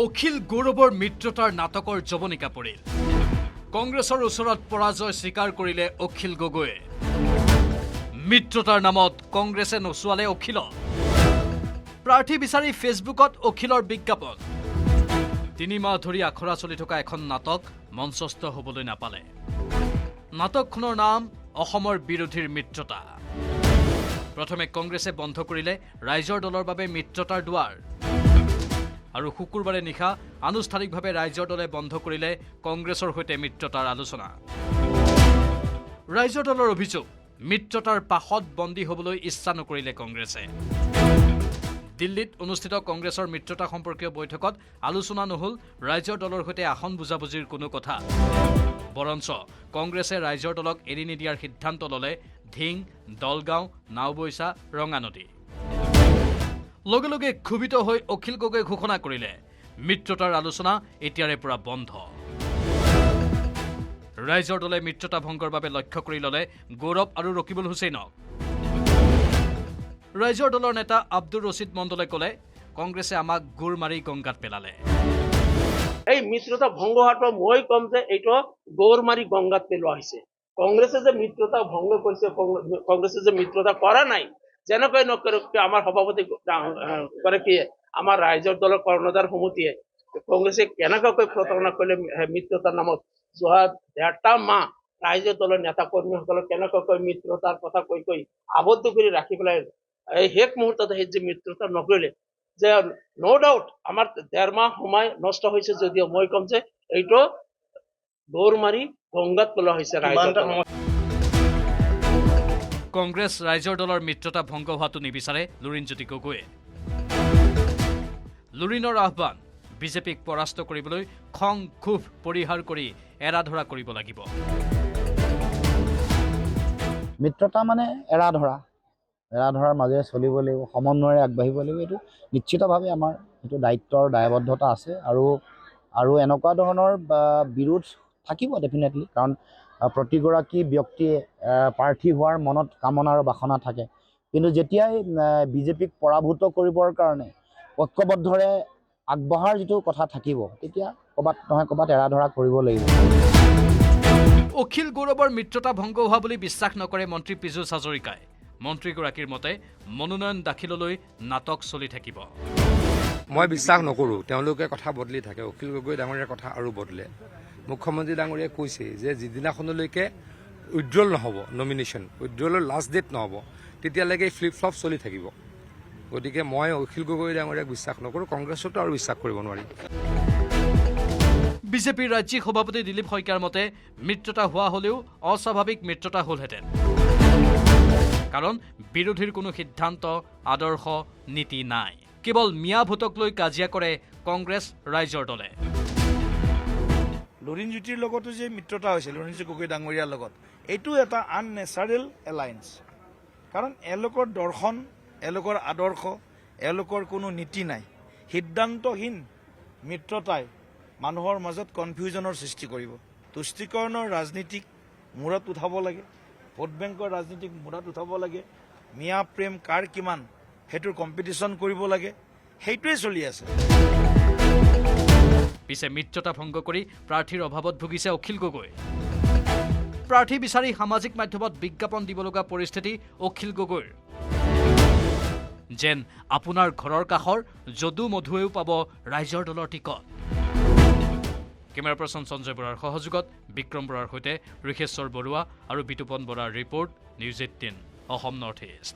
অখিল গৌৰৱৰ মিত্ৰতাৰ নাটকৰ জৱনিকা পৰিল। কংগ্ৰেছৰ ওচৰত পৰাজয় স্বীকাৰ কৰিলে অখিল গগৈয়ে। মিত্ৰতাৰ নামত কংগ্ৰেছে নচুৱালে অখিলক। প্ৰাৰ্থী বিচাৰি ফেচবুকত অখিলৰ বিজ্ঞাপন। ৩ মাহ ধৰি আখৰা চলি থকা এখন নাটক মঞ্চস্থ হ'বলৈ নাপালে। নাটকখনৰ নাম অসমৰ বিৰোধীৰ মিত্ৰতা। প্ৰথমে কংগ্ৰেছে বন্ধ কৰিলে ৰাইজৰ দলৰ বাবে মিত্ৰতাৰ দুৱাৰ আৰু শুকুৰবাৰে নিশা আনুষ্ঠানিকভাৱে ৰাইজৰ দলে বন্ধ কৰিলে কংগ্ৰেছৰ সৈতে মিত্ৰতাৰ আলোচনা। ৰাইজৰ দলৰ অভিযোগ, মিত্ৰতাৰ পাশত বন্দী হ'বলৈ ইচ্ছা নকৰিলে কংগ্ৰেছে। দিল্লীত অনুষ্ঠিত কংগ্ৰেছৰ মিত্ৰতা সম্পৰ্কীয় বৈঠকত আলোচনা নহল ৰাইজৰ দলৰ সৈতে আসন বুজাবুজিৰ কোনো কথা। বৰঞ্চ কংগ্ৰেছে ৰাইজৰ দলক এৰি নিদিয়াৰ সিদ্ধান্ত ল'লে ধিং, দলগাঁও, নাওবৈচা, ৰঙানদী। লগে লগে ক্ষোভিত হৈ অখিল গগৈয়ে ঘোষণা কৰিলে মিত্ৰতাৰ আলোচনা এতিয়াৰে পৰা বন্ধ। ৰাইজৰ দলে মিত্ৰতা ভংগৰ বাবে লক্ষ্য কৰি ল'লে গৌৰৱ আৰু ৰকিবুল হুছেইনক। ৰাইজৰ দলৰ নেতা আব্দুৰ ৰছিদ মণ্ডলে ক'লে, কংগ্ৰেছে আমাক গোৰ মাৰি গংগাত পেলালে। এই মিত্ৰতা ভংগ হোৱাটো মই কম যে এইটো গৌৰ মাৰি গংগাত পেলোৱা হৈছে। কংগ্ৰেছে যে মিত্ৰতা ভংগ কৰিছে, কংগ্ৰেছে যে মিত্ৰতা কৰা নাই, যেনেকৈ নকৰক আমাৰ সভাপতি গৰাকীয়ে, আমাৰ ৰাইজৰ দলৰ কৰ্ণধাৰ সমিতিয়ে কংগ্ৰেছে কেনেকুৱাকৈ প্ৰতাৰণা কৰিলে মিত্ৰতাৰ নামত যোৱা ১.৫ মাহ ৰাইজৰ দলৰ নেতা কৰ্মীসকলক কেনেকুৱাকৈ মিত্ৰতাৰ কথা কৈ আবদ্ধ কৰি ৰাখি পেলাই এই শেষ মুহূৰ্তত সেই যে মিত্ৰতা নকৰিলে, যে ন' ডাউট আমাৰ ১.৫ মাহ সময় নষ্ট হৈছে যদিও মই কম যে এইটো দৌৰ মাৰি গংগাত পেলোৱা হৈছে ৰাইজৰ দলৰ। কংগ্ৰেছ ৰাইজৰ দলৰ মিত্ৰতা ভংগ হোৱাটো নিবিচাৰে লুৰিণজ্যোতি গগৈয়ে। লুৰিণৰ আহ্বান, বিজেপিক পৰাস্ত কৰিবলৈ খং ক্ষোভ পৰিহাৰ কৰি এৰা-ধৰা কৰিব লাগিব। মিত্ৰতা মানে এৰা-ধৰাৰ মাজেৰে চলিব লাগিব, সমন্বয়েৰে আগবাঢ়িব লাগিব। এইটো নিশ্চিতভাৱে আমাৰ এইটো দায়িত্বৰ দায়বদ্ধতা আছে আৰু এনেকুৱা ধৰণৰ বিৰোধ থাকিব ডেফিনেটলি, কাৰণ প্ৰতিগৰাকী ব্যক্তিয়ে প্ৰাৰ্থী হোৱাৰ মনত কামনা আৰু বাসনা থাকে। কিন্তু যেতিয়াই বিজেপিক পৰাভূত কৰিবৰ কাৰণে ঐক্যবদ্ধৰে আগবঢ়াৰ যিটো কথা থাকিব, তেতিয়া ক'ৰবাত নহয় ক'ৰবাত এৰা-ধৰা কৰিব লাগিব। অখিল গৌৰৱৰ মিত্ৰতা ভংগ হোৱা বুলি বিশ্বাস নকৰে মন্ত্ৰী পীযুষ হাজৰিকাই। মন্ত্ৰীগৰাকীৰ মতে মনোনয়ন দাখিললৈ নাটক চলি থাকিব। মই বিশ্বাস নকৰোঁ, তেওঁলোকে কথা বদলি থাকে। অখিল গগৈ ডাঙৰীয়াৰ কথা আৰু বদলে। মুখ্যমন্ত্ৰী ডাঙৰীয়াই কৈছে যে যিদিনাখনলৈকে উইড্ৰল নহ'ব, নমিনেশ্যন উইড্ৰলৰ লাষ্ট ডেট নহ'ব, তেতিয়ালৈকে ফ্লিপ ফ্লপ চলি থাকিব। গতিকে মই অখিল গগৈ ডাঙৰীয়াক বিশ্বাস নকৰোঁ, কংগ্ৰেছতো আৰু বিশ্বাস কৰিব নোৱাৰি। বিজেপিৰ ৰাজ্যিক সভাপতি দিলীপ শইকীয়াৰ মতে মিত্ৰতা হোৱা হ'লেও অস্বাভাৱিক মিত্ৰতা হ'লহেঁতেন। কাৰণ বিৰোধীৰ কোনো সিদ্ধান্ত, আদৰ্শ, নীতি নাই। কেৱল মিয়া ভোটক লৈ কাজিয়া কৰে কংগ্ৰেছ ৰাইজৰ দলে। লুৰিণজ্যোতিৰ লগতো যে মিত্ৰতা হৈছে লুৰিণজ্যোতি গগৈ ডাঙৰীয়াৰ লগত, এইটো এটা আননেচাৰেল এলায়েন্স। কাৰণ এওঁলোকৰ দৰ্শন, এওঁলোকৰ আদৰ্শ, এওঁলোকৰ কোনো নীতি নাই। সিদ্ধান্তহীন মিত্ৰতাই মানুহৰ মাজত কনফিউজনৰ সৃষ্টি কৰিব। তুষ্টিকৰণৰ ৰাজনীতিক মূৰত উঠাব লাগে, ভোট বেংকৰ ৰাজনীতিক মূৰত উঠাব লাগে, মিয়া প্ৰেম কাৰ কিমান সেইটোৰ কম্পিটিশ্যন কৰিব লাগে, সেইটোৱে চলি আছে। পিছে মিত্ৰতা ভংগ কৰি প্ৰাৰ্থীৰ অভাৱত ভুগিছে অখিল গগৈ। প্ৰাৰ্থী বিচাৰি সামাজিক মাধ্যমত বিজ্ঞাপন দিব লগা পৰিস্থিতি অখিল গগৈৰ। যেন আপোনাৰ ঘৰৰ কাষৰ যদু মধুৱেও পাব ৰাইজৰ দলৰ টিকট। কেমেৰা পাৰ্চন সঞ্জয় বৰাৰ সহযোগত বিক্ৰম বৰাৰ সৈতে ঋষেশ্বৰ বৰুৱা আৰু বিতুপন বৰাৰ report, news ১৮ Assam north east.